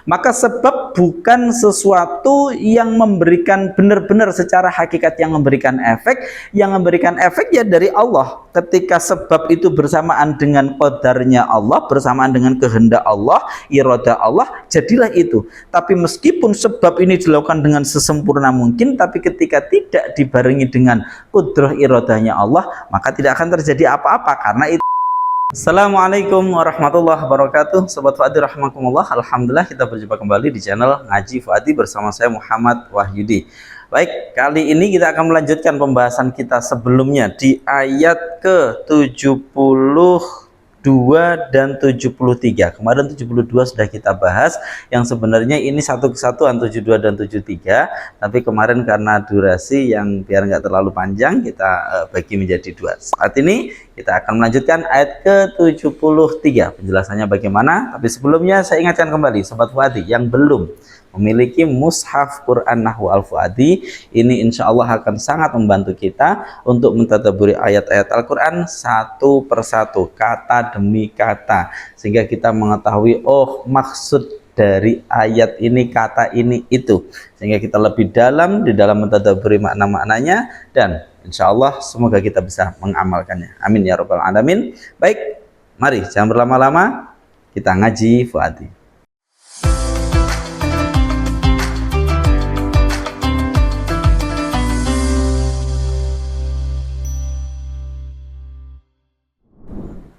Maka sebab bukan sesuatu yang memberikan benar-benar secara hakikat yang memberikan efek. Yang memberikan efek ya dari Allah. Ketika sebab itu bersamaan dengan qadarnya Allah, bersamaan dengan kehendak Allah, iradah Allah, jadilah itu. Tapi meskipun sebab ini dilakukan dengan sesempurna mungkin, tapi ketika tidak dibarengi dengan qudrah iradahnya Allah, maka tidak akan terjadi apa-apa karena itu. Assalamualaikum warahmatullahi wabarakatuh. Sobat Fuadi rahimakumullah. Alhamdulillah kita berjumpa kembali di channel Ngaji Fuadi bersama saya Muhammad Wahyudi. Baik, kali ini kita akan melanjutkan pembahasan kita sebelumnya di ayat ke-72 dan 73. Kemarin 72 sudah kita bahas, yang sebenarnya ini satu kesatuan 72 dan 73, tapi kemarin karena durasi yang biar nggak terlalu panjang kita bagi menjadi dua. Saat ini kita akan melanjutkan ayat ke-73. Penjelasannya bagaimana? Tapi sebelumnya saya ingatkan kembali Sobat Fuadi yang belum memiliki mushaf Quran Nahwu Al-Fuadi, ini insya Allah akan sangat membantu kita untuk mentadabburi ayat-ayat Al-Quran satu persatu, kata demi kata, sehingga kita mengetahui oh maksud dari ayat ini, kata ini, itu, sehingga kita lebih dalam di dalam mentadabburi makna-maknanya, dan insya Allah semoga kita bisa mengamalkannya. Amin ya rabbal alamin. Baik, mari jangan berlama-lama, kita ngaji Fuadi.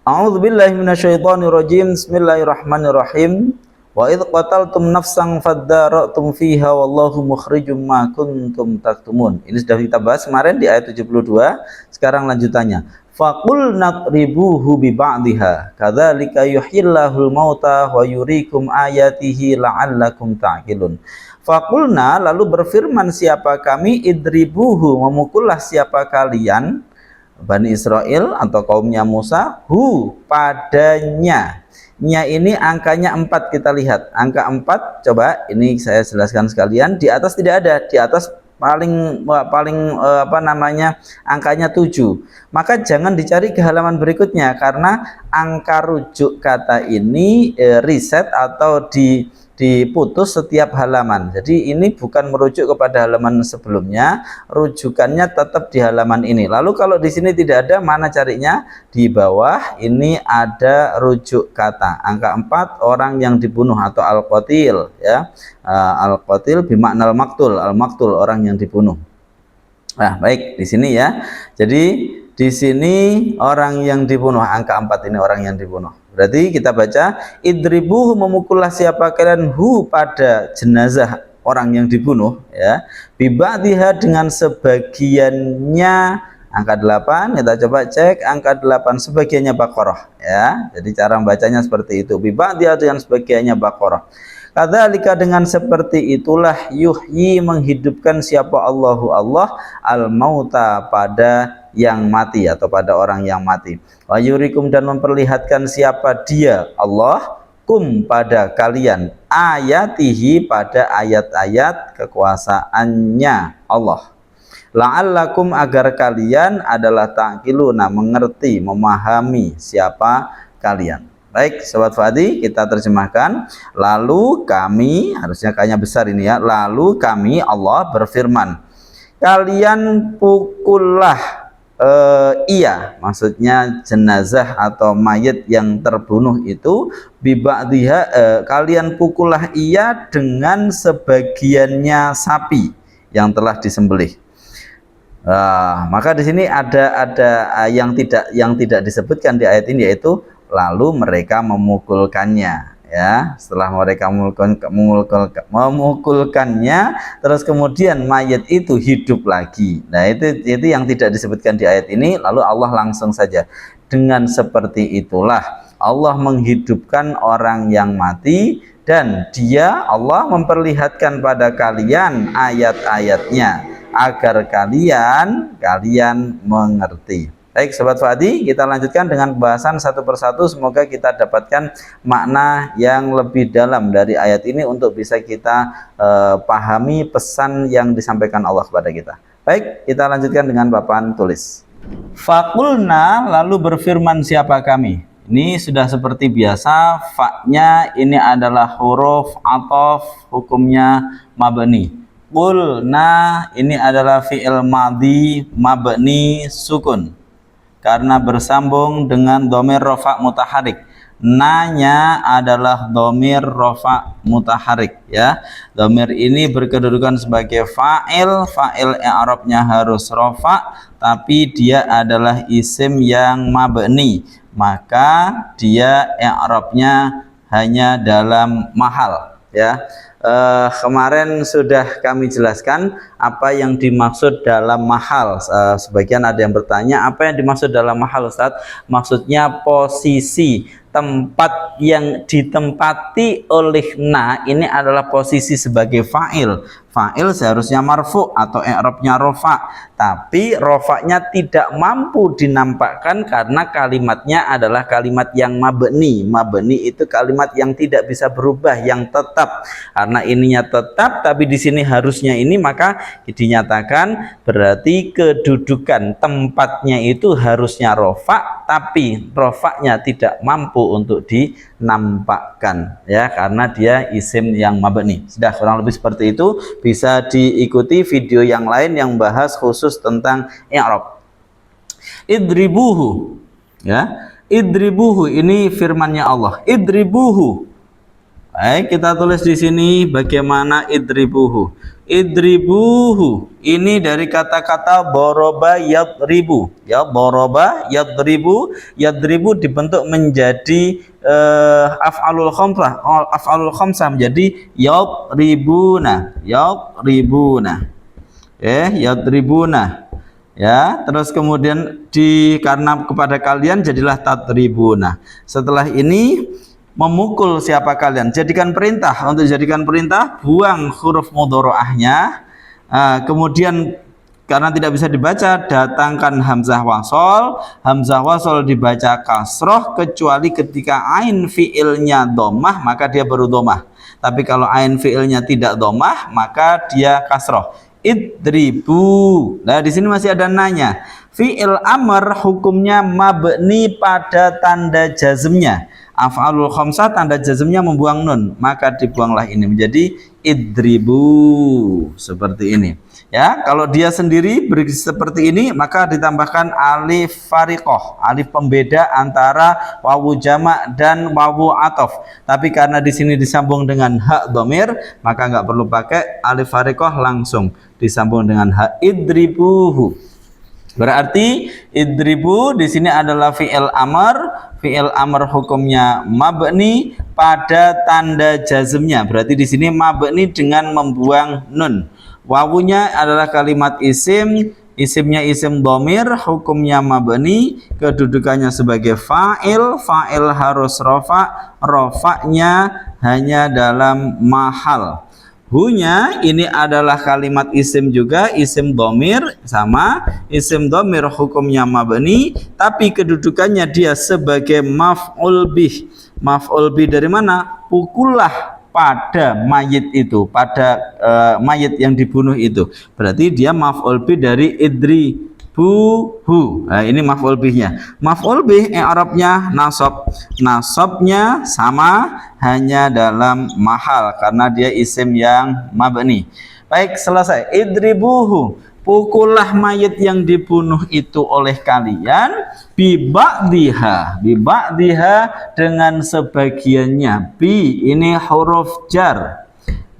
A'udzubillahi minasyaitonirrajim. Bismillahirrahmanirrahim. Wa idh qataltum nafsan fadara'tum fiha wallahu mukhrijum ma kuntum taktumun. Ini sudah kita bahas kemarin di ayat 72. Sekarang lanjutannya. Faqul nadribuhu bi ba'dihha kadzalika yuhyillahul mauta wa yuriikum ayatihi la'allakum ta'qilun. Faqulna, lalu berfirman siapa kami, idribuhu, memukullah siapa kalian, Bani Israel atau kaumnya Musa, padanya. Nya ini angkanya 4, kita lihat. Angka 4, coba ini saya jelaskan sekalian. Di atas tidak ada, di atas paling angkanya 7. Maka jangan dicari ke halaman berikutnya, karena angka rujuk kata ini riset atau diputus setiap halaman. Jadi ini bukan merujuk kepada halaman sebelumnya, rujukannya tetap di halaman ini. Lalu kalau di sini tidak ada, mana carinya? Di bawah ini ada rujuk kata. Angka 4, orang yang dibunuh atau al-qatil, ya. Al-qatil bimakna al-maktul, al-maktul orang yang dibunuh. Nah, baik, di sini ya. Jadi di sini orang yang dibunuh, angka 4 ini orang yang dibunuh. Berarti kita baca idribuhu, memukullah siapa kalian pada jenazah orang yang dibunuh, ya, biba'diha, dengan sebagiannya. Angka 8, kita coba cek angka 8, sebagiannya Baqarah, ya. Jadi cara membacanya seperti itu, biba'diha dengan sebagiannya Baqarah. Kadzalika, dengan seperti itulah, yuhyi, menghidupkan siapa Allahu Allah, al-mauta, pada yang mati atau pada orang yang mati. Wa yurikum, dan memperlihatkan siapa dia Allah, kum, pada kalian, ayatihi, pada ayat-ayat kekuasaannya Allah. La'allakum, agar kalian adalah ta'qiluna, mengerti, memahami siapa kalian. Baik Sobat Fuadi, kita terjemahkan. Lalu kami, harusnya kayaknya besar ini ya. Lalu kami, Allah berfirman, kalian pukullah, iya, maksudnya jenazah atau mayat yang terbunuh itu, biba'diha, kalian pukullah ia dengan sebagiannya sapi yang telah disembelih. Maka di sini ada yang tidak disebutkan di ayat ini, yaitu lalu mereka memukulkannya, ya. Setelah mereka memukulkannya, terus kemudian mayat itu hidup lagi. Nah, itu yang tidak disebutkan di ayat ini. Lalu Allah langsung saja, dengan seperti itulah Allah menghidupkan orang yang mati, dan dia, Allah, memperlihatkan pada kalian ayat-ayatnya agar kalian mengerti. Baik Sobat Fuadi, kita lanjutkan dengan pembahasan satu persatu. Semoga kita dapatkan makna yang lebih dalam dari ayat ini untuk bisa kita pahami pesan yang disampaikan Allah kepada kita. Baik, kita lanjutkan dengan papan tulis. Faqulna, lalu berfirman siapa kami. Ini sudah seperti biasa, fa-nya ini adalah huruf athof, hukumnya mabni. Qulna ini adalah fi'il madhi mabni sukun karena bersambung dengan dhamir rafa' mutaharik. Nanya adalah dhamir rafa' mutaharik, ya. Dhamir ini berkedudukan sebagai fa'il, fa'il i'rabnya harus rafa', tapi dia adalah isim yang mabni, maka dia i'rabnya hanya dalam mahal, ya. Kemarin sudah kami jelaskan apa yang dimaksud dalam mahal. Sebagian ada yang bertanya, apa yang dimaksud dalam mahal, Ustaz? Maksudnya posisi, tempat yang ditempati oleh na ini adalah posisi sebagai fa'il. Fa'il seharusnya marfu atau i'rabnya rofa, tapi rofanya tidak mampu dinampakkan karena kalimatnya adalah kalimat yang mabni. Mabni itu kalimat yang tidak bisa berubah, yang tetap. Karena ininya tetap, tapi di sini harusnya ini, maka dinyatakan berarti kedudukan tempatnya itu harusnya rofa, tapi rofanya tidak mampu untuk dinampakkan, ya, karena dia isim yang mabni. Sudah kurang lebih seperti itu. Bisa diikuti video yang lain yang bahas khusus tentang i'rab. Idribuhu, ya. Idribuhu ini firmannya Allah. Idribuhu. Baik, kita tulis di sini bagaimana idribuhu. Idribuhu ini dari kata-kata boroba yadribu, ya. Boroba yadribu, yadribu dibentuk menjadi af'alul khamsah, af'alul khamsah menjadi yadribuna, yadribuna, yadribuna, ya. Terus kemudian karena kepada kalian jadilah tadribuna. Setelah ini memukul siapa kalian, jadikan perintah. Untuk jadikan perintah, buang huruf mudhoro'ahnya, kemudian karena tidak bisa dibaca, datangkan hamzah wasol. Hamzah wasol dibaca kasroh kecuali ketika ain fiilnya domah, maka dia baru domah. Tapi kalau ain fiilnya tidak domah, maka dia kasroh. Idribu. Nah, di sini masih ada nanya. Fiil amr hukumnya mabni pada tanda jazmnya. Af'alul khamsah tanda jazmnya membuang nun, maka dibuanglah ini menjadi idribu, seperti ini, ya. Kalau dia sendiri seperti ini, maka ditambahkan alif fariqoh, alif pembeda antara wawu jamak dan wawu atof. Tapi karena di sini disambung dengan hak dhamir, maka nggak perlu pakai alif fariqoh, langsung disambung dengan hak. Idribuhu berarti idribu di sini adalah fi'il amr. Fi'il amr hukumnya mabni pada tanda jazmnya. Berarti di sini mabni dengan membuang nun. Wawunya adalah kalimat isim, isimnya isim dhamir, hukumnya mabni, kedudukannya sebagai fa'il, fa'il harus rofa, rofanya hanya dalam mahal. Hunya ini adalah kalimat isim juga, isim dhamir, sama isim dhamir hukumnya mabni, tapi kedudukannya dia sebagai maf'ul bih. Maf'ul bih dari mana? Pukullah pada mayit itu, pada mayit yang dibunuh itu. Berarti dia maf'ul bih dari idribuhu. Nah, ini maf'ul bihnya. Maf'ul bih i'rabnya nasab. Nasabnya sama, hanya dalam mahal karena dia isim yang mabni. Baik, selesai. Idribuhu, pukullah mayit yang dibunuh itu oleh kalian biba'diha, biba'diha dengan sebagiannya. Bi ini huruf jar,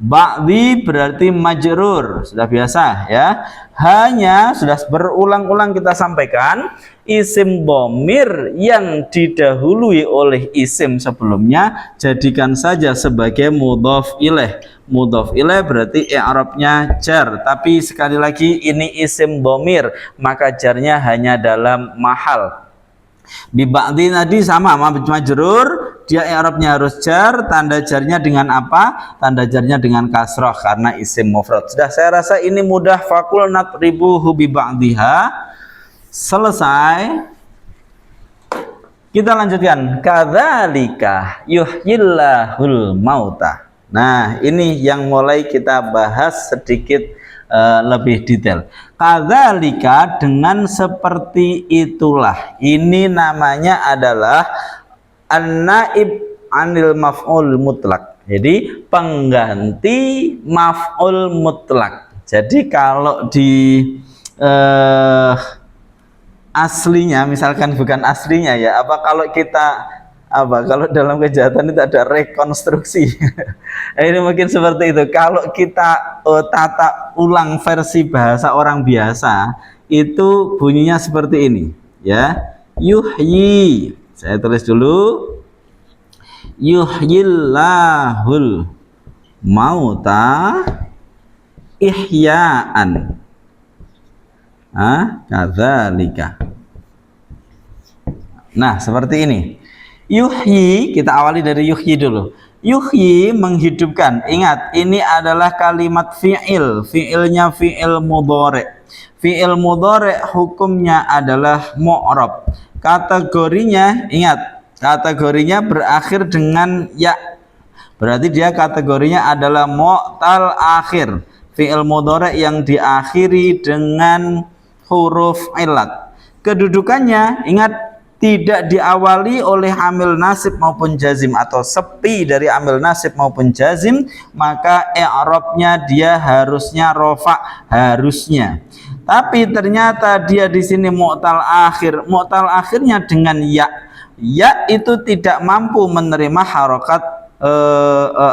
ba'di berarti majrur, sudah biasa, ya. Hanya sudah berulang-ulang kita sampaikan, isim dhamir yang didahului oleh isim sebelumnya jadikan saja sebagai mudhaf ilaih. Mudhaf ilaih berarti i'rabnya jar, tapi sekali lagi ini isim dhamir, maka jarnya hanya dalam mahal. Biba'di tadi sama, majrur, dia i'rabnya harus jar, tanda jarnya dengan apa? Tanda jarnya dengan kasroh karena isim mufrad. Sudah, saya rasa ini mudah. Fakul natribuhu biba'diha. Selesai. Kita lanjutkan. Kadzalika yuhyillahul mauta. Nah, ini yang mulai kita bahas sedikit lebih detail. Kadzalika dengan seperti itulah. Ini namanya adalah an-naib anil maf'ul mutlak. Jadi pengganti maf'ul mutlak. Jadi kalau di aslinya, misalkan bukan aslinya ya, kalau kalau dalam kejahatan itu ada rekonstruksi. Ini mungkin seperti itu. Kalau kita tata ulang versi bahasa orang biasa, itu bunyinya seperti ini ya. Yuhyi, saya tulis dulu, yuhyillahul mauta ihya'an. Kadzalika. Nah, seperti ini. Yuhyi, kita awali dari yuhyi dulu. Yuhyi, menghidupkan. Ingat, ini adalah kalimat fi'il. Fi'ilnya fi'il mudhari'. Fi'il mudhari' hukumnya adalah mu'rab. Kategorinya, ingat, kategorinya berakhir dengan ya. Berarti dia kategorinya adalah mu'tal akhir. Fi'il mudhari' yang diakhiri dengan huruf ilat. Kedudukannya, ingat, tidak diawali oleh amil nasib maupun jazim atau sepi dari amil nasib maupun jazim, maka i'rabnya dia harusnya rofa, harusnya. Tapi ternyata dia di sini mu'tal akhir. Mu'tal akhirnya dengan ya. Ya itu tidak mampu menerima harokat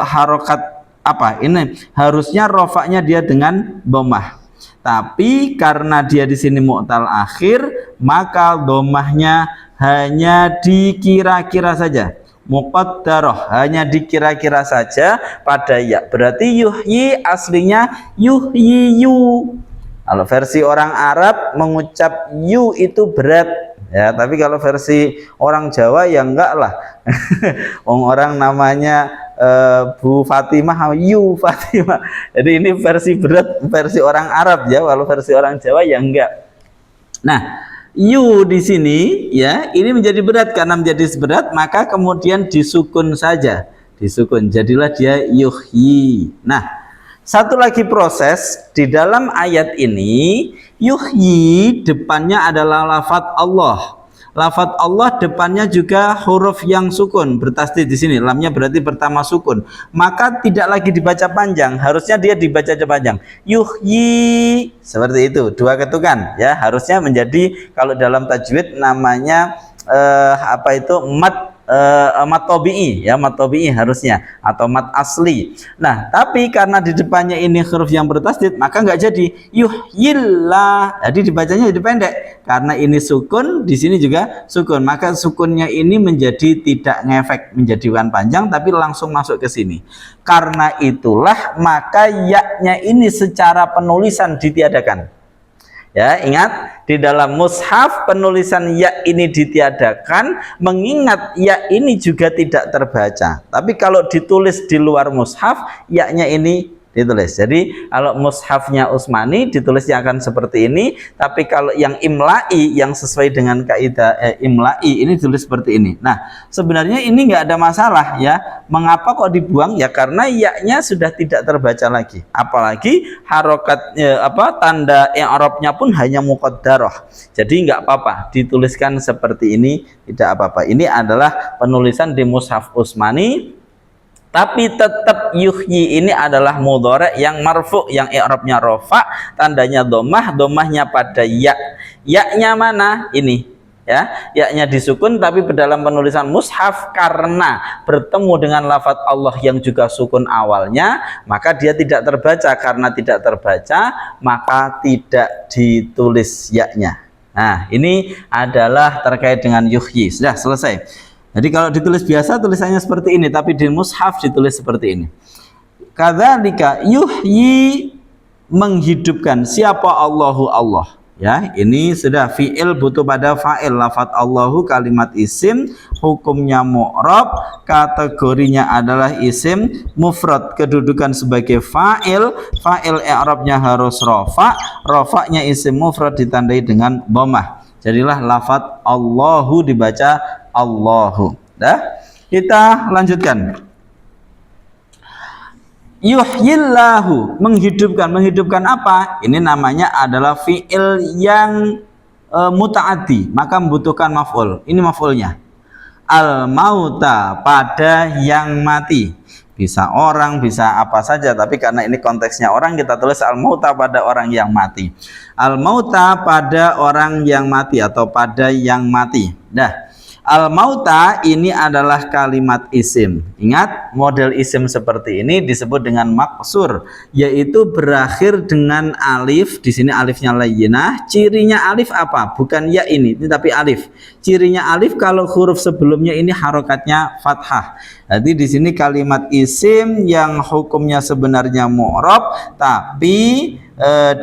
harokat apa? Ini harusnya rofaknya dia dengan dhammah. Tapi karena dia di sini mu'tal akhir, maka dhammahnya hanya dikira-kira saja, muqaddarah, hanya dikira-kira saja pada ya. Berarti yuhyi aslinya yuhyiyu. Kalau versi orang Arab mengucap yu itu berat ya, tapi kalau versi orang Jawa ya enggak lah. Orang namanya Bu Fatimah, yu Fatimah. Jadi ini versi berat versi orang Arab ya, kalau versi orang Jawa ya enggak. Nah, yu di sini ya, ini menjadi berat. Karena menjadi berat, maka kemudian disukun saja, disukun, jadilah dia yuhyi. Nah, satu lagi proses di dalam ayat ini, yuhyi depannya adalah lafadz Allah. Lafadz Allah depannya juga huruf yang sukun, bertasdid di sini. Lamnya berarti pertama sukun. Maka tidak lagi dibaca panjang, harusnya dia dibaca panjang. Yuhyi, seperti itu, dua ketukan ya. Harusnya menjadi, kalau dalam tajwid namanya mat tabi'i ya, mat tabi'i harusnya, atau mat asli. Nah, tapi karena di depannya ini huruf yang bertasdid, maka nggak jadi yuhyillah. Jadi dibacanya jadi pendek. Karena ini sukun, di sini juga sukun, maka sukunnya ini menjadi tidak ngefek menjadi bukan panjang, tapi langsung masuk ke sini. Karena itulah maka ya-nya ini secara penulisan ditiadakan. Ya, ingat, di dalam mushaf penulisan ya ini ditiadakan, mengingat ya ini juga tidak terbaca. Tapi kalau ditulis di luar mushaf, ya-nya ini ditulis. Jadi kalau mushafnya Utsmani ditulisnya akan seperti ini, tapi kalau yang imla'i, yang sesuai dengan kaidah imla'i, ini tulis seperti ini. Nah, sebenarnya ini nggak ada masalah ya. Mengapa kok dibuang? Ya karena ya-nya sudah tidak terbaca lagi. Apalagi harokatnya tanda i'rabnya pun hanya muqaddarah. Jadi nggak apa-apa dituliskan seperti ini, tidak apa-apa. Ini adalah penulisan di mushaf Utsmani. Tapi tetap yuhyi ini adalah mudhari' yang marfu', yang i'rabnya rofa, tandanya dhammah, dhammahnya pada ya. Ya-nya mana? Ini ya, ya-nya disukun, tapi dalam penulisan mushaf karena bertemu dengan lafadz Allah yang juga sukun awalnya, maka dia tidak terbaca. Karena tidak terbaca, maka tidak ditulis ya-nya. Nah, ini adalah terkait dengan yuhyi. Sudah selesai. Jadi kalau ditulis biasa tulisannya seperti ini, tapi di mushaf ditulis seperti ini. Kadzalika yuhyi, menghidupkan. Siapa Allahu? Allah. Ya, ini sudah fi'il butuh pada fa'il. Lafadz Allahu kalimat isim, hukumnya mu'rab, kategorinya adalah isim mufrad, kedudukan sebagai fa'il. Fa'il i'rabnya harus rofa, rofaknya isim mufrad ditandai dengan dhammah. Jadilah lafadz Allahu dibaca Allahu. Dah, kita lanjutkan. Yuhyillahu, menghidupkan. Menghidupkan apa? Ini namanya adalah fi'il yang muta'addi, maka membutuhkan maf'ul. Ini maf'ulnya. al mauta, pada yang mati. Bisa orang, bisa apa saja, tapi karena ini konteksnya orang, kita tulis al mauta, pada orang yang mati. Al mauta, pada orang yang mati atau pada yang mati. Dah. Al mauta ini adalah kalimat isim. Ingat, model isim seperti ini disebut dengan maksur, yaitu berakhir dengan alif. Di sini alifnya layyinah. Cirinya alif apa? Bukan ya ini tapi alif. Cirinya alif kalau huruf sebelumnya ini harokatnya fathah. Jadi di sini kalimat isim yang hukumnya sebenarnya mu'rab, tapi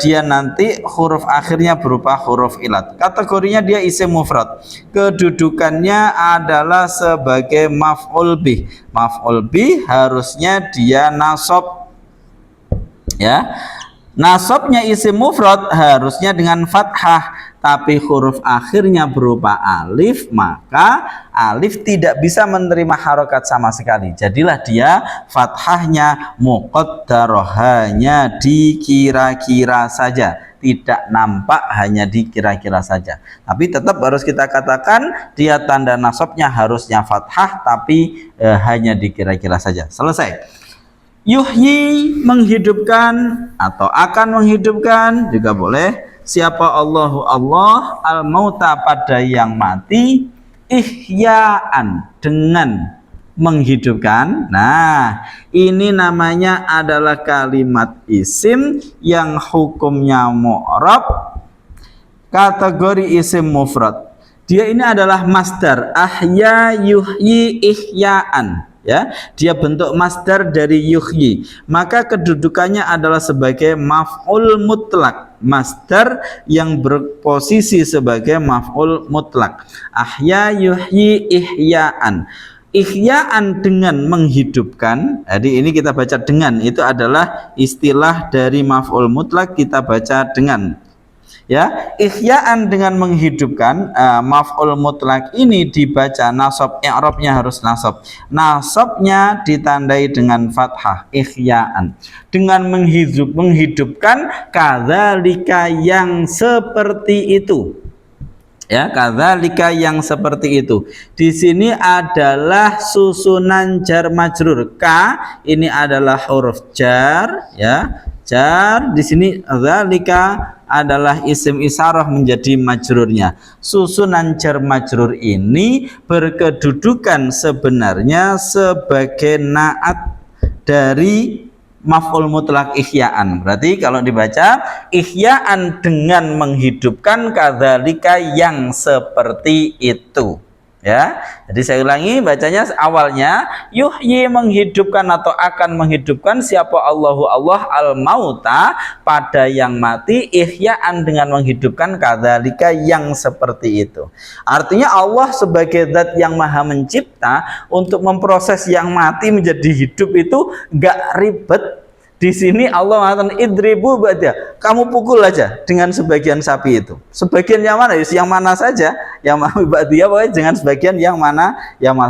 dia nanti huruf akhirnya berupa huruf ilat. Kategorinya dia isim mufrad. Kedudukannya adalah sebagai maf'ul bih. Maf'ul bih harusnya dia nasab. Ya. Nasabnya isim mufrad harusnya dengan fathah, tapi huruf akhirnya berupa alif, maka alif tidak bisa menerima harokat sama sekali. Jadilah dia fathahnya muqaddarah, hanya dikira-kira saja, tidak nampak, hanya dikira-kira saja. Tapi tetap harus kita katakan dia tanda nasabnya harusnya fathah, tapi hanya dikira-kira saja. Selesai. Yuhyi, menghidupkan atau akan menghidupkan juga boleh. Siapa Allahu Allah, al mauta, pada yang mati, ihya'an, dengan menghidupkan. Nah, ini namanya adalah kalimat isim yang hukumnya mu'rab, kategori isim mufrad. Dia ini adalah masdar, ahya yuhyi ihya'an. Ya, dia bentuk masdar dari yuhyi, maka kedudukannya adalah sebagai maf'ul mutlak, masdar yang berposisi sebagai maf'ul mutlak. Ahya yuhyi ihya'an. Ihya'an, dengan menghidupkan. Jadi ini kita baca dengan, itu adalah istilah dari maf'ul mutlak, kita baca dengan. Ya, ihya'an, dengan menghidupkan. Maf'ul mutlak ini dibaca nasab, i'rabnya harus nasab. Nasabnya ditandai dengan fathah, ihya'an. Dengan menghidupkan, kadzalika, yang seperti itu. Ya, kadzalika, yang seperti itu. Di sini adalah susunan jar majrur. Ka ini adalah huruf jar, ya. Jar di sini dzalika adalah isim isyarah menjadi majrurnya. Susunan jar majrur ini berkedudukan sebenarnya sebagai naat dari maf'ul mutlak ihya'an. Berarti kalau dibaca ihya'an, dengan menghidupkan, kadzalika, yang seperti itu. Ya, jadi saya ulangi bacanya awalnya, yuhyi, menghidupkan atau akan menghidupkan. Siapa Allahu Allah, al mauta, pada yang mati, ihya'an, dengan menghidupkan, kadzalika, yang seperti itu. Artinya Allah sebagai zat yang maha mencipta, untuk memproses yang mati menjadi hidup itu enggak ribet. Di sini Allah mengatakan idribu baca, kamu pukul aja dengan sebagian sapi itu. Sebagian yang mana? Yang mana saja, yang mau dia pokoknya dengan sebagian yang mana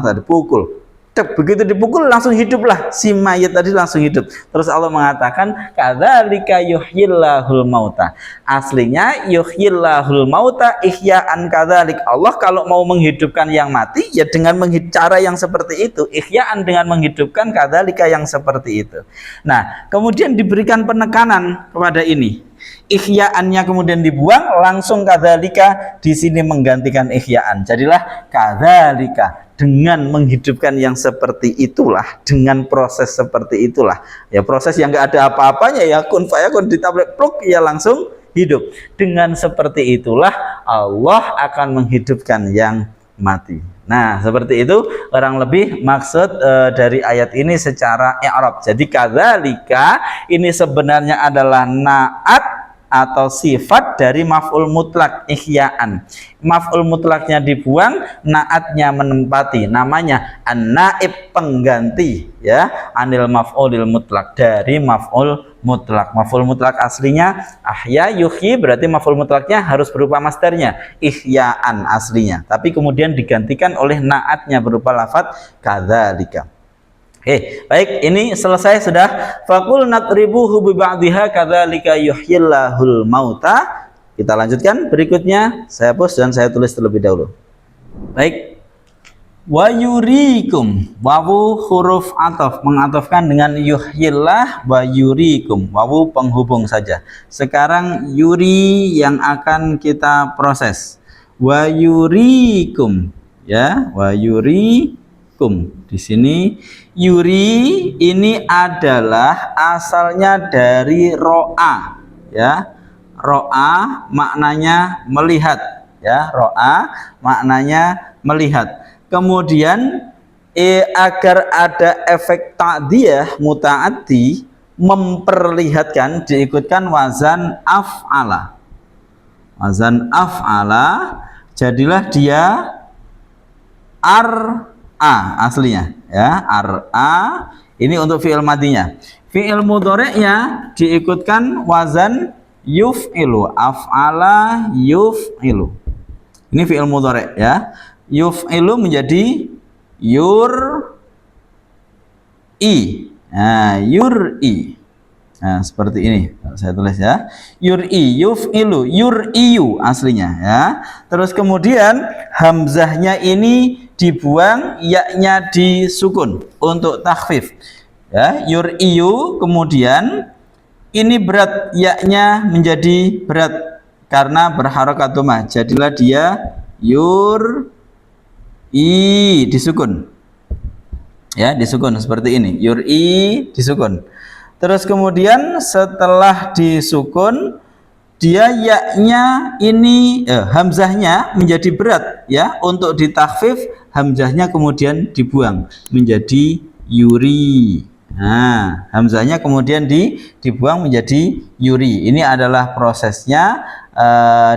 tadi pukul. Begitu dipukul langsung hiduplah si mayat tadi, langsung hidup. Terus Allah mengatakan kadzalika yuhyillahul mauta. Aslinya yuhyillahul mauta ihya'an kadzalik. Allah kalau mau menghidupkan yang mati ya dengan cara yang seperti itu, ihya'an, dengan menghidupkan, kadzalika, yang seperti itu. Nah, kemudian diberikan penekanan kepada ini. Ihya'annya kemudian dibuang, langsung kadzalika di sini menggantikan ihya'an. Jadilah kadzalika, dengan menghidupkan yang seperti itulah, dengan proses seperti itulah. Ya, proses yang enggak ada apa-apanya, ya kun fayakun, ditablek pluk ya langsung hidup. Dengan seperti itulah Allah akan menghidupkan yang mati. Nah, seperti itu kurang lebih maksud dari ayat ini secara i'rab. Jadi kadzalika ini sebenarnya adalah naat atau sifat dari maf'ul mutlak ihya'an. Maf'ul mutlaknya dibuang, naatnya menempati, namanya an-naib, pengganti, ya, anil maf'ulil mutlak, dari maf'ul mutlak. Maf'ul mutlak aslinya ahya yuhyi, berarti maf'ul mutlaknya harus berupa masdarnya ihya'an aslinya, tapi kemudian digantikan oleh naatnya berupa lafadz kadzalika. Baik, ini selesai sudah. Faqul nadribuhu bi ba'dihha kadzalika yuhyillahul mauta. Kita lanjutkan berikutnya. Saya hapus dan saya tulis terlebih dahulu. Baik. Wa yurikum, wawu huruf ataf mengatafkan dengan yuhyillah, wa yurikum, wawu penghubung saja. Sekarang yuri yang akan kita proses. Wa yurikum, ya, wa yurikum. Di sini yuri ini adalah asalnya dari ro'a, ya. Ro'a maknanya melihat, ya. Ro'a maknanya melihat. Kemudian agar ada efek ta'diyah muta'addi, memperlihatkan, diikutkan wazan af'ala. Wazan af'ala, jadilah dia ar'a aslinya, ya, ar'a. Ini untuk fi'il madinya. Fi'il mudhari'nya diikutkan wazan yuf'ilu, af'ala yuf'ilu. Ini fi'il mudhari', ya. Yuf'ilu menjadi yur'i. Nah, yur'i. Nah, seperti ini saya tulis, ya. Yur'i, yuf'ilu, yur'iyu aslinya, ya. Terus kemudian hamzahnya ini dibuang, ya-nya disukun untuk takhfif, ya. Yur'iyu, kemudian ini berat, ya-nya menjadi berat karena berharokat dhammah, jadilah dia yur'i, disukun, ya, disukun seperti ini, yur'i disukun. Terus kemudian setelah disukun, dia ya-nya ini hamzahnya menjadi berat, ya. Untuk ditakhfif, hamzahnya kemudian dibuang menjadi yuri. Nah, hamzahnya kemudian dibuang menjadi yuri. Ini adalah prosesnya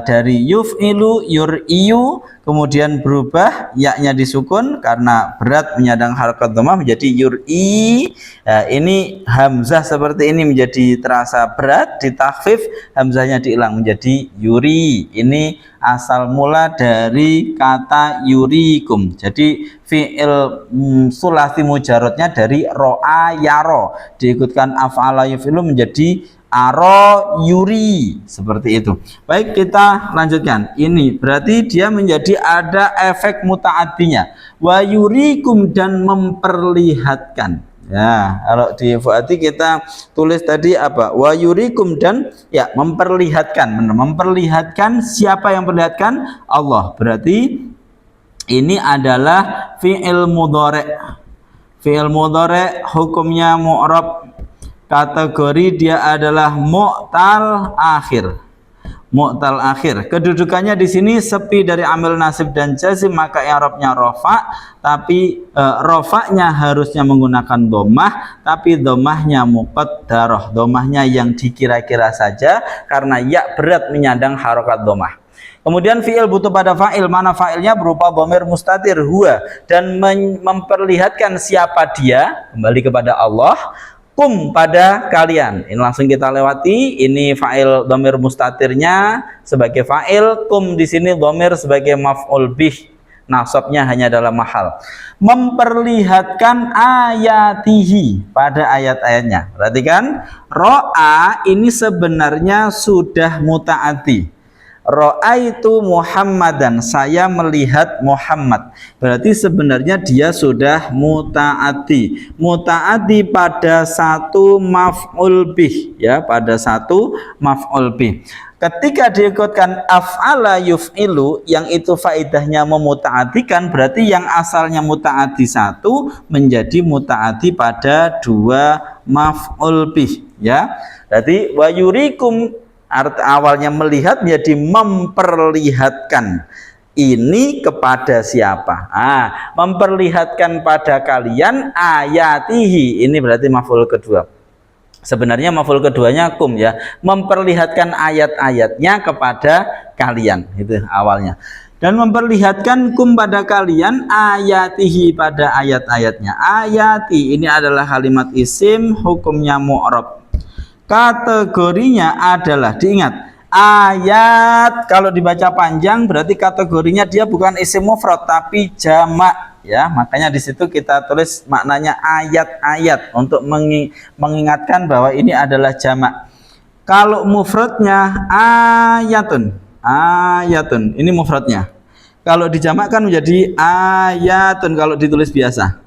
dari yuf'ilu, yur'iyu, kemudian berubah, ya-nya disukun karena berat menyandang harakat dhammah menjadi yur'i. Ini hamzah seperti ini menjadi terasa berat, ditakhfif, hamzahnya dihilang menjadi yuri. Ini asal mula dari kata yurikum. Jadi fi'il sulasi mujarrodnya dari ro'a yaro, diikutkan af'ala yuf'ilu menjadi aro yuri, seperti itu. Baik, kita lanjutkan. Ini berarti dia menjadi ada efek muta'addinya. Wa yurikum, dan memperlihatkan. Ya, kalau di fu'ati kita tulis tadi apa? Wa yurikum, dan ya memperlihatkan. Memperlihatkan, siapa yang memperlihatkan? Allah. Berarti ini adalah fi'il mudhari'. Fi'il mudhari' hukumnya mu'rab. Kategori dia adalah mu'tal akhir. Mu'tal akhir. Kedudukannya di sini sepi dari amil nasib dan jazim, maka i'rabnya rofa, tapi rofanya harusnya menggunakan dhammah, tapi dhammahnya muqaddarah, dhammahnya yang dikira-kira saja karena ya berat menyandang harokat dhammah. Kemudian fi'il butuh pada fa'il, mana fa'ilnya berupa dhamir mustatir huwa, dan memperlihatkan siapa dia, kembali kepada Allah. Kum, pada kalian. Ini langsung kita lewati. Ini fa'il dhamir mustatirnya sebagai fa'il, kum di sini dhamir sebagai maf'ul bih. Nasabnya hanya dalam mahal. Memperlihatkan ayatihi, pada ayat-ayatnya. Perhatikan, ro'a ini sebenarnya sudah muta'ati. Ra'aitu Muhammadan, saya melihat Muhammad. Berarti sebenarnya dia sudah muta'ati. Muta'ati pada satu maf'ul bih, ya, pada satu maf'ul bih. Ketika diikutkan af'ala yuf'ilu, yang itu faedahnya memuta'atikan, berarti yang asalnya muta'ati satu menjadi muta'ati pada dua maf'ul bih, ya. Berarti wa yurikum, arti awalnya melihat menjadi memperlihatkan. Ini kepada siapa? Memperlihatkan pada kalian ayatihi. Ini berarti maf'ul kedua. Sebenarnya maf'ul keduanya kum, ya. Memperlihatkan ayat-ayatnya kepada kalian. Itu awalnya. Dan memperlihatkan kum pada kalian ayatihi, pada ayat-ayatnya. Ayati ini adalah kalimat isim, hukumnya mu'rab. Kategorinya adalah, diingat, ayat kalau dibaca panjang berarti kategorinya dia bukan isim mufrad tapi jamak, ya. Makanya di situ kita tulis maknanya ayat-ayat untuk mengingatkan bahwa ini adalah jamak. Kalau mufradnya ayatun, ayatun ini mufradnya. Kalau dijamakkan menjadi ayatun kalau ditulis biasa.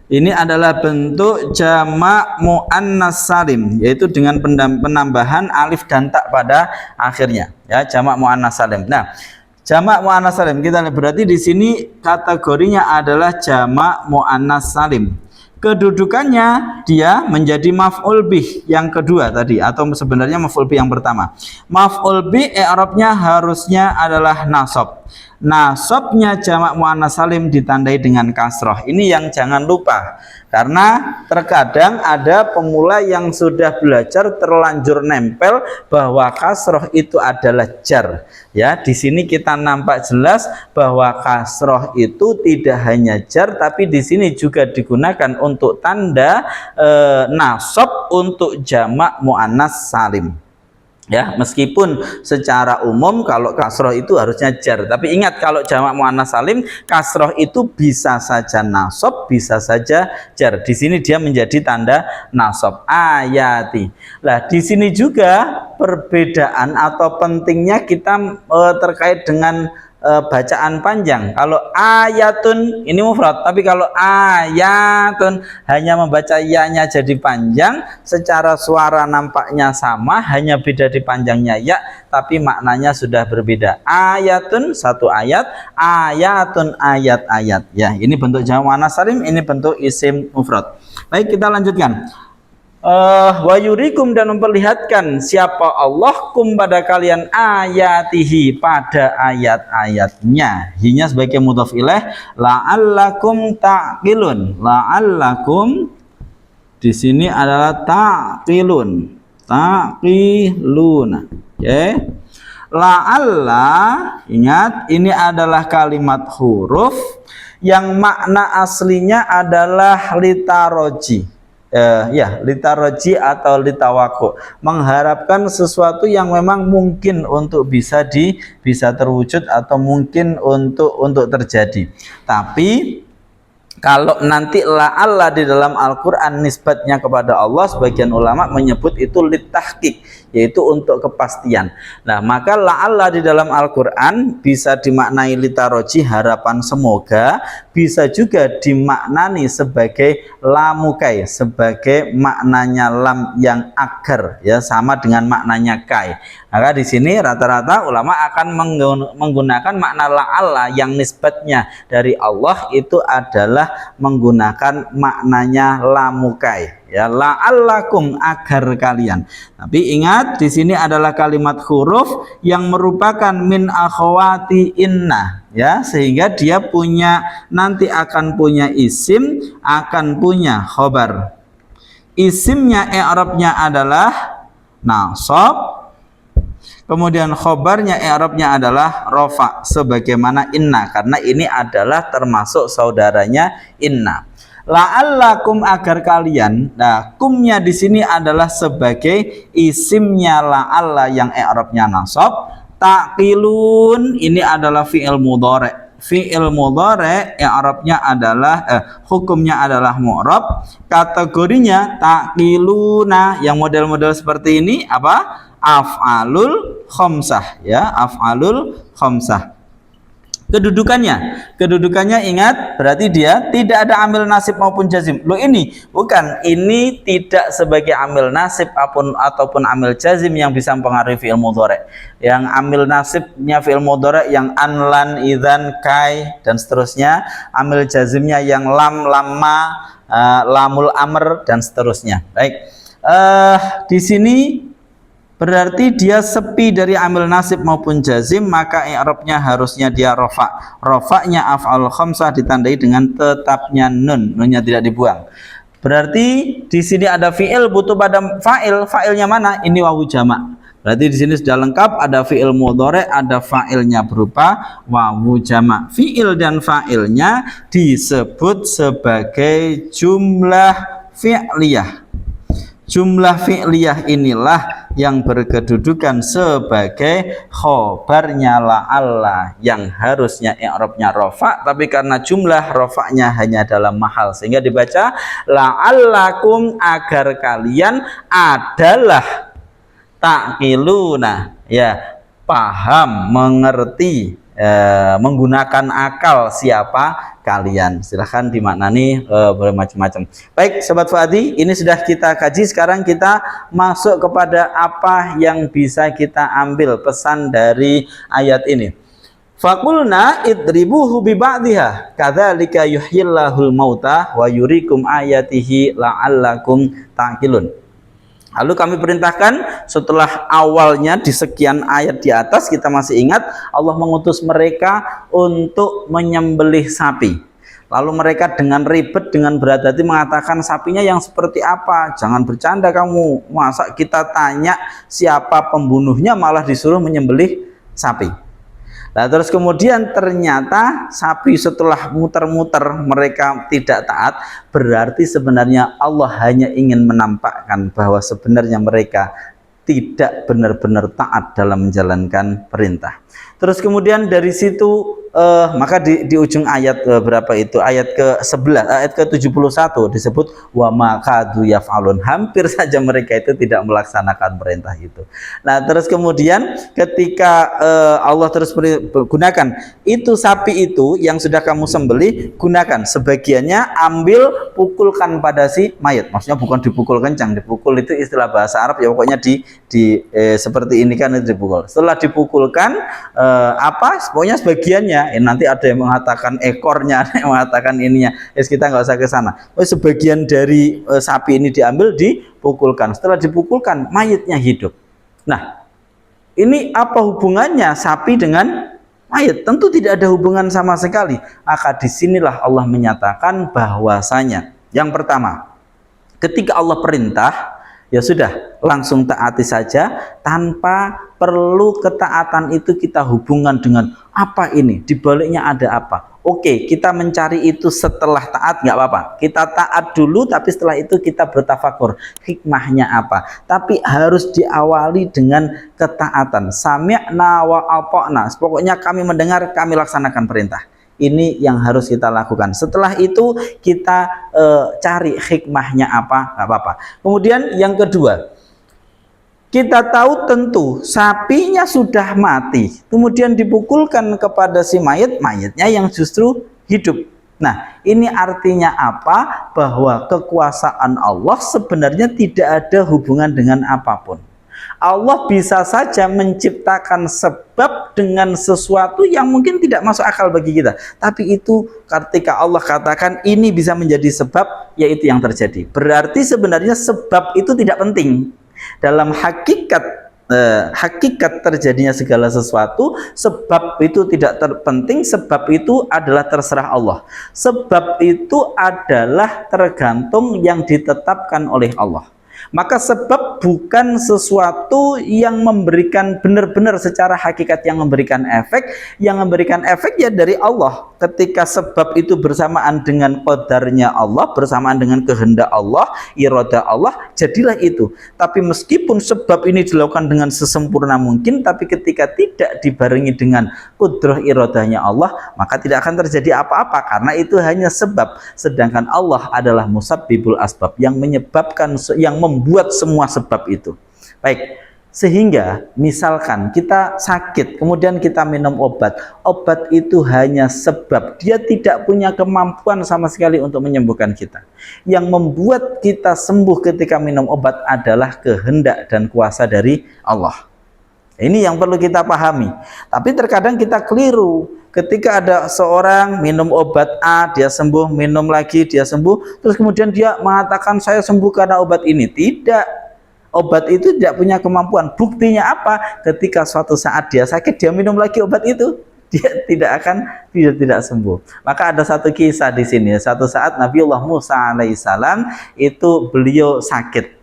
Ini adalah bentuk jamak muannas salim, yaitu dengan penambahan alif dan ta pada akhirnya, ya, jamak muannas salim. Nah, jamak muannas salim kita lihat, berarti di sini kategorinya adalah jamak muannas salim. Kedudukannya dia menjadi maf'ul bih yang kedua tadi, atau sebenarnya maf'ul bih yang pertama. Maf'ul bih i'rabnya harusnya adalah nasab. Nasabnya jamak muannas salim ditandai dengan kasroh. Ini yang jangan lupa, karena terkadang ada pemula yang sudah belajar terlanjur nempel bahwa kasroh itu adalah jar. Ya, di sini kita nampak jelas bahwa kasroh itu tidak hanya jar, tapi di sini juga digunakan untuk tanda nasab untuk jamak muannas salim. Ya, meskipun secara umum kalau kasroh itu harusnya jar, tapi ingat kalau jamak muannas salim kasroh itu bisa saja nasab, bisa saja jar. Di sini dia menjadi tanda nasab, ayati. Nah, di sini juga perbedaan atau pentingnya kita terkait dengan bacaan panjang. Kalau ayatun ini mufrad, tapi kalau ayatun hanya membaca ya-nya jadi panjang, secara suara nampaknya sama, hanya beda di panjangnya ya, tapi maknanya sudah berbeda. Ayatun satu ayat, ayatun ayat-ayat. Ya, ini bentuk jamak muannas salim, ini bentuk isim mufrad. Baik, kita lanjutkan. Wa yurikum, dan memperlihatkan siapa Allah kum pada kalian ayatihi pada ayat-ayatnya. Hinya sebagai mudhaf ilaih, la'allakum taqilun. La'allakum di sini adalah taqilun. Taqiluna. Oke. La'alla, ingat ini adalah kalimat huruf yang makna aslinya adalah litaroji. Ya, litaroji atau litawaku, mengharapkan sesuatu yang memang mungkin untuk bisa terwujud atau mungkin untuk terjadi. Tapi kalau nanti la'alla di dalam Al-Quran nisbatnya kepada Allah, sebagian ulama menyebut itu litahqiq, yaitu untuk kepastian. Nah, maka la'alla di dalam Al-Quran bisa dimaknai litaroji, harapan semoga, bisa juga dimaknani sebagai lamukai, sebagai maknanya lam yang agar, ya, sama dengan maknanya kai. Maka di sini rata-rata ulama akan menggunakan makna la'alla yang nisbatnya dari Allah itu adalah menggunakan maknanya lamukai, ya, la'allakum agar kalian. Tapi ingat di sini adalah kalimat huruf yang merupakan min akhwati inna, ya, sehingga dia punya, nanti akan punya isim, akan punya khobar. Isimnya i'rabnya adalah nasab, kemudian khobarnya i'rabnya adalah rofa, sebagaimana inna, karena ini adalah termasuk saudaranya inna. La'allakum agar kalian. Nah, kumnya di sini adalah sebagai isimnya la'alla yang i'rabnya nasab. Taqilun ini adalah fi'il mudhari'. Fi'il mudhari' i'rabnya adalah hukumnya adalah mu'rab. Kategorinya taqiluna, yang model-model seperti ini apa? Af'alul khamsah, ya, af'alul khamsah. Kedudukannya ingat, berarti dia tidak ada amil nasib maupun jazim. Loh, ini bukan, ini tidak sebagai amil nasib ataupun amil jazim yang bisa mempengaruhi fi'il mudhari'. Yang amil nasibnya fi'il mudhari' yang an, lan, idzan, kai dan seterusnya. Amil jazimnya yang lam, lamma, lamul amr dan seterusnya. Baik. Di sini berarti dia sepi dari amil nasib maupun jazim, maka i'rabnya harusnya dia rofa. Rofanya af'al khamsah ditandai dengan tetapnya nun, nunnya tidak dibuang. Berarti di sini ada fi'il butuh pada fa'il. Fa'ilnya mana? Ini wawu jamak. Berarti di sini sudah lengkap, ada fi'il mudhari', ada fa'ilnya berupa wawu jamak. Fi'il dan fa'ilnya disebut sebagai jumlah fi'liyah. Jumlah fi'liyah inilah yang berkedudukan sebagai khobarnya la'alla yang harusnya i'rabnya rofa, tapi karena jumlah rofa'nya hanya dalam mahal sehingga dibaca la'allakum agar kalian adalah taqiluna, ya, paham, mengerti, menggunakan akal siapa kalian. Silahkan dimaknani bermacam-macam. Baik, Sobat Fuadi, ini sudah kita kaji. Sekarang kita masuk kepada apa yang bisa kita ambil pesan dari ayat ini. Fakulna idribuhu bi ba'dihha kadzalika yuhyillahul mauta wa yurikum ayatihi la'allakum ta'qilun. Lalu kami perintahkan setelah awalnya di sekian ayat di atas kita masih ingat Allah mengutus mereka untuk menyembelih sapi. Lalu mereka dengan ribet, dengan berat hati mengatakan sapinya yang seperti apa? Jangan bercanda kamu. Masa kita tanya siapa pembunuhnya malah disuruh menyembelih sapi. Nah, terus kemudian ternyata sapi setelah muter-muter mereka tidak taat, berarti sebenarnya Allah hanya ingin menampakkan bahwa sebenarnya mereka tidak benar-benar taat dalam menjalankan perintah. Terus kemudian dari situ maka di ujung ayat berapa itu? Ayat ke-11, ayat ke-71 disebut wa makadu yaf'alun. Hampir saja mereka itu tidak melaksanakan perintah itu. Nah, terus kemudian ketika Allah terus gunakan itu sapi itu yang sudah kamu sembelih, gunakan sebagiannya, ambil pukulkan pada si mayat. Maksudnya bukan dipukul kencang, dipukul itu istilah bahasa Arab ya, pokoknya seperti ini kan itu dipukul. Setelah dipukulkan pokoknya sebagiannya, nanti ada yang mengatakan ekornya, ada yang mengatakan ininya, kita nggak usah ke sana. Sebagian dari sapi ini diambil, dipukulkan. Setelah dipukulkan, mayatnya hidup. Nah, ini apa hubungannya sapi dengan mayat? Tentu tidak ada hubungan sama sekali. Maka disinilah Allah menyatakan bahwasanya yang pertama, ketika Allah perintah, ya sudah, langsung taati saja tanpa perlu ketaatan itu kita hubungan dengan apa ini, dibaliknya ada apa. Oke, kita mencari itu setelah taat nggak apa-apa. Kita taat dulu, tapi setelah itu kita bertafakur hikmahnya apa. Tapi harus diawali dengan ketaatan. Sami'na wa ata'na. Pokoknya kami mendengar, kami laksanakan perintah. Ini yang harus kita lakukan. Setelah itu kita cari hikmahnya apa, nggak apa-apa. Kemudian yang kedua, kita tahu tentu sapinya sudah mati, kemudian dipukulkan kepada si mayat, mayatnya yang justru hidup. Nah, ini artinya apa? Bahwa kekuasaan Allah sebenarnya tidak ada hubungan dengan apapun. Allah bisa saja menciptakan sebab dengan sesuatu yang mungkin tidak masuk akal bagi kita. Tapi itu ketika Allah katakan ini bisa menjadi sebab, yaitu yang terjadi. Berarti sebenarnya sebab itu tidak penting. Dalam hakikat terjadinya segala sesuatu, sebab itu tidak terpenting, sebab itu adalah terserah Allah. Sebab itu adalah tergantung yang ditetapkan oleh Allah. Maka sebab bukan sesuatu yang memberikan benar-benar secara hakikat yang memberikan efek. Yang memberikan efek ya dari Allah. Ketika sebab itu bersamaan dengan qadarnya Allah, bersamaan dengan kehendak Allah, iradah Allah, jadilah itu. Tapi meskipun sebab ini dilakukan dengan sesempurna mungkin, tapi ketika tidak dibarengi dengan qudrah iradahnya Allah, maka tidak akan terjadi apa-apa, karena itu hanya sebab. Sedangkan Allah adalah musabbibul asbab, yang menyebabkan, yang membuat semua sebab itu. Baik, sehingga misalkan kita sakit, kemudian kita minum obat. Obat itu hanya sebab, dia tidak punya kemampuan sama sekali untuk menyembuhkan kita. Yang membuat kita sembuh ketika minum obat adalah kehendak dan kuasa dari Allah. Ini yang perlu kita pahami. Tapi terkadang kita keliru. Ketika ada seorang minum obat A, dia sembuh, minum lagi, dia sembuh, terus kemudian dia mengatakan saya sembuh karena obat ini. Tidak. Obat itu tidak punya kemampuan. Buktinya apa? Ketika suatu saat dia sakit, dia minum lagi obat itu, dia tidak sembuh. Maka ada satu kisah di sini. Satu saat Nabiullah Musa alaihissalam itu beliau sakit.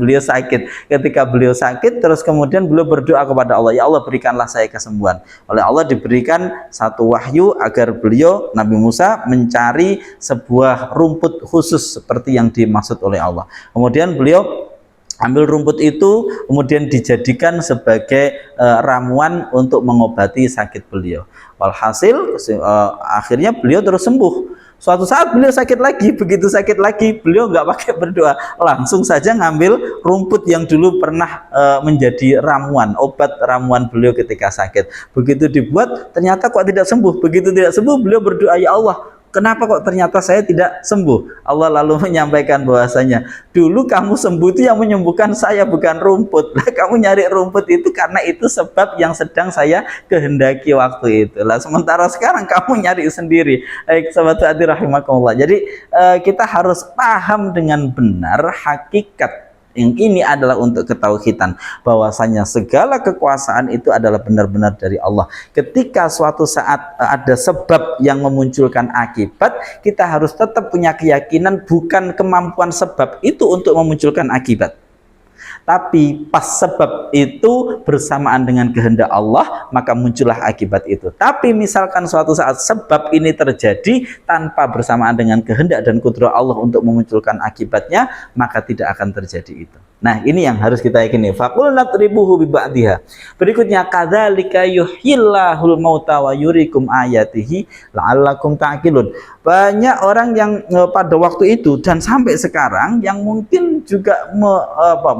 Beliau sakit. Ketika beliau sakit, terus kemudian beliau berdoa kepada Allah, ya Allah berikanlah saya kesembuhan. Oleh Allah diberikan satu wahyu agar beliau, Nabi Musa, mencari sebuah rumput khusus seperti yang dimaksud oleh Allah. Kemudian beliau ambil rumput itu, kemudian dijadikan sebagai ramuan untuk mengobati sakit beliau. Walhasil akhirnya beliau terus sembuh. Suatu saat beliau sakit lagi, begitu sakit lagi beliau nggak pakai berdoa, langsung saja ngambil rumput yang dulu pernah menjadi ramuan, obat ramuan beliau ketika sakit. Begitu dibuat, ternyata kok tidak sembuh. Begitu tidak sembuh, beliau berdoa, ya Allah, kenapa kok ternyata saya tidak sembuh? Allah lalu menyampaikan bahwasanya, dulu kamu sembuh itu yang menyembuhkan saya, bukan rumput. Lah, kamu nyari rumput itu karena itu sebab yang sedang saya kehendaki waktu itu. Lah, sementara sekarang kamu nyari sendiri. Baik, sahabat hati rahimakumullah. Jadi kita harus paham dengan benar hakikat. Yang ini adalah untuk ketauhidan, bahwasanya segala kekuasaan itu adalah benar-benar dari Allah. Ketika suatu saat ada sebab yang memunculkan akibat, kita harus tetap punya keyakinan bukan kemampuan sebab itu untuk memunculkan akibat, tapi pas sebab itu bersamaan dengan kehendak Allah, maka muncullah akibat itu. Tapi misalkan suatu saat sebab ini terjadi tanpa bersamaan dengan kehendak dan kudrah Allah untuk memunculkan akibatnya, maka tidak akan terjadi itu. Nah, ini yang harus kita yakini. Faqul natribuhu bi ba'diha. Berikutnya, kadzalika yuhyillahul mauta wa yurikum ayatihi la'allakum ta'qilun. Banyak orang yang pada waktu itu dan sampai sekarang yang mungkin juga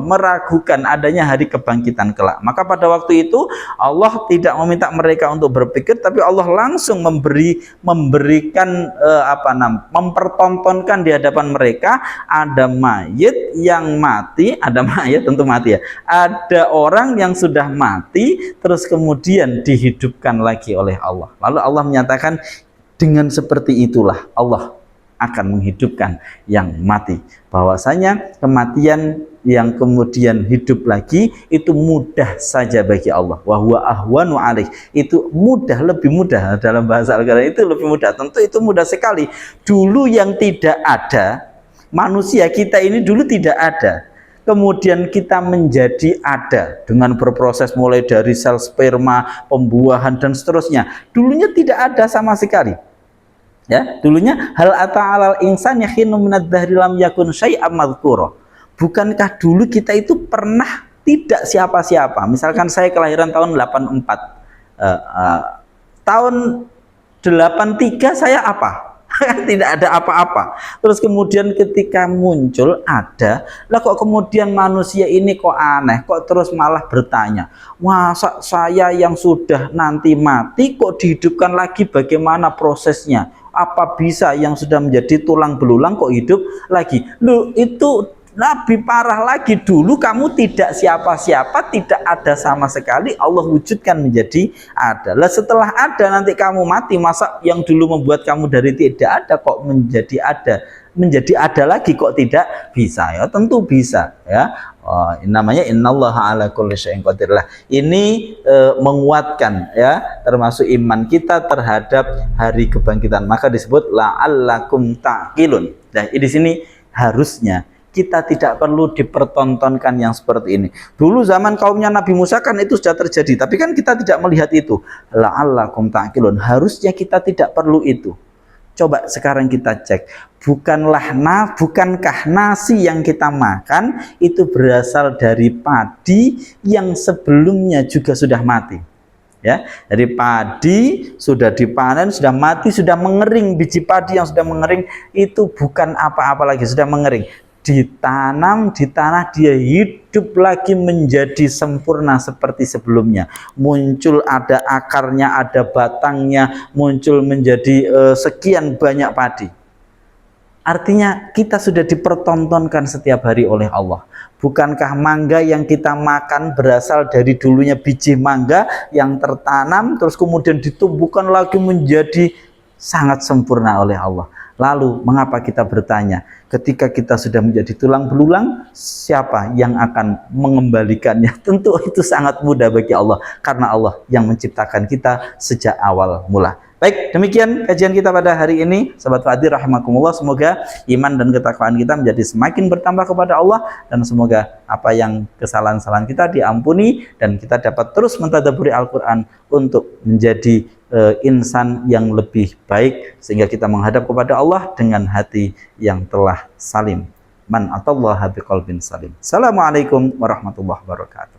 meragukan adanya hari kebangkitan kelak. Maka pada waktu itu Allah tidak meminta mereka untuk berpikir, tapi Allah langsung memberikan mempertontonkan di hadapan mereka ada mayit yang mati, ada mayit tentu mati ya. Ada orang yang sudah mati terus kemudian dihidupkan lagi oleh Allah. Lalu Allah menyatakan, dengan seperti itulah Allah akan menghidupkan yang mati. Bahwasanya kematian yang kemudian hidup lagi itu mudah saja bagi Allah. Wa huwa ahwanu alaih. Itu mudah, lebih mudah. Dalam bahasa Al-Quran itu lebih mudah. Tentu itu mudah sekali. Dulu yang tidak ada, manusia kita ini dulu tidak ada. Kemudian kita menjadi ada dengan berproses mulai dari sel sperma, pembuahan dan seterusnya. Dulunya tidak ada sama sekali. Ya, dulunya hal ata'alal insan yakhinu minad dhahri lam yakun syai'am madhkura. Bukankah dulu kita itu pernah tidak siapa-siapa? Misalkan saya kelahiran tahun 84. Tahun 83 saya apa? Tidak ada apa-apa. Terus kemudian ketika muncul ada, lah kok kemudian manusia ini kok aneh, kok terus malah bertanya, masa saya yang sudah nanti mati kok dihidupkan lagi, bagaimana prosesnya? Apa bisa yang sudah menjadi tulang belulang kok hidup lagi? Loh, itu lebih parah lagi. Dulu kamu tidak siapa-siapa, tidak ada sama sekali, Allah wujudkan menjadi ada. Lah setelah ada nanti kamu mati, masa yang dulu membuat kamu dari tidak ada kok menjadi ada? Menjadi ada lagi kok tidak bisa? Ya tentu bisa ya. Namanya innallaha ala kulli syai'in qadir. Lah ini menguatkan ya, termasuk iman kita terhadap hari kebangkitan. Maka disebut la'allakum ta'qilun. Nah, di sini harusnya kita tidak perlu dipertontonkan yang seperti ini. Dulu zaman kaumnya Nabi Musa kan itu sudah terjadi, tapi kan kita tidak melihat itu. La'allakum ta'qilun. Harusnya kita tidak perlu itu. Coba sekarang kita cek, bukankah nasi yang kita makan itu berasal dari padi yang sebelumnya juga sudah mati? Ya, dari padi sudah dipanen, sudah mati, sudah mengering, biji padi yang sudah mengering itu bukan apa-apa lagi, sudah mengering. Ditanam di tanah, dia hidup lagi menjadi sempurna seperti sebelumnya. Muncul ada akarnya, ada batangnya, muncul menjadi sekian banyak padi. Artinya kita sudah dipertontonkan setiap hari oleh Allah. Bukankah mangga yang kita makan berasal dari dulunya biji mangga yang tertanam terus kemudian ditumbuhkan lagi menjadi sangat sempurna oleh Allah. Lalu mengapa kita bertanya, ketika kita sudah menjadi tulang belulang, siapa yang akan mengembalikannya? Tentu itu sangat mudah bagi Allah, karena Allah yang menciptakan kita sejak awal mula. Baik, demikian kajian kita pada hari ini, sahabat Fadil rahimakumullah. Semoga iman dan ketakwaan kita menjadi semakin bertambah kepada Allah, dan semoga apa yang kesalahan-kesalahan kita diampuni dan kita dapat terus mentadabburi Al-Qur'an untuk menjadi insan yang lebih baik, sehingga kita menghadap kepada Allah dengan hati yang telah salim. Man atallaha biqalbin salim. Assalamualaikum warahmatullahi wabarakatuh.